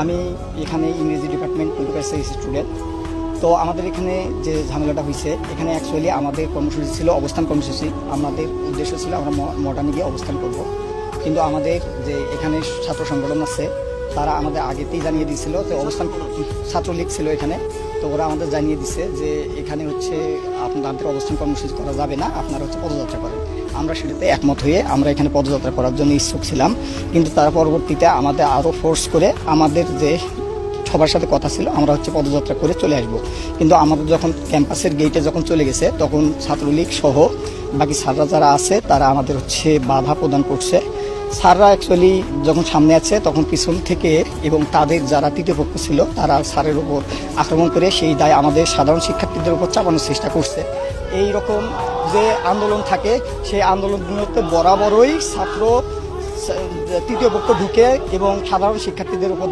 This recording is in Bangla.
আমি এখানে ইংরেজি ডিপার্টমেন্ট কম্পিউটার সায়েন্স স্টুডেন্ট। তো আমাদের এখানে যে ঝামেলাটা হয়েছে, এখানে অ্যাকচুয়ালি আমাদের কর্মসূচি ছিল অবস্থান কর্মসূচি। আমাদের উদ্দেশ্য ছিল আমরা মডার্নে গিয়ে অবস্থান করব, কিন্তু আমাদের যে এখানে ছাত্র সংগঠন আছে তারা আমাদের আগেতেই জানিয়ে দিয়েছিল যে অবস্থান ছাত্রলীগ ছিল এখানে। তো ওরা আমাদের জানিয়ে দিছে যে এখানে হচ্ছে আপনাদের অবস্থান কর্মসূচি করা যাবে না, আপনারা হচ্ছে পদযাত্রা করেন। আমরা সেটাতে একমত হয়ে আমরা এখানে পদযাত্রা করার জন্য ইচ্ছুক ছিলাম, কিন্তু তার পরবর্তীতে আমাদের আরও ফোর্স করে আমাদের যে সবার সাথে কথা ছিল আমরা হচ্ছে পদযাত্রা করে চলে আসব। কিন্তু আমাদের যখন ক্যাম্পাসের গেটে যখন চলে গেছে তখন ছাত্রলীগ সহ বাকি স্যাররা যারা আছে তারা আমাদের হচ্ছে বাধা প্রদান করছে। স্যাররা অ্যাকচুয়ালি যখন সামনে আছে তখন পিছন থেকে এবং তাদের যারা তৃতীয় পক্ষ ছিল তারা স্যারের উপর আক্রমণ করে সেই দায় আমাদের সাধারণ শিক্ষার্থীদের উপর চাপানোর চেষ্টা করছে। এই রকম যে আন্দোলন থাকে সেই আন্দোলনগুলোতে বরাবরই ছাত্র তৃতীয় পক্ষ ঢুকে এবং সাধারণ শিক্ষার্থীদের উপর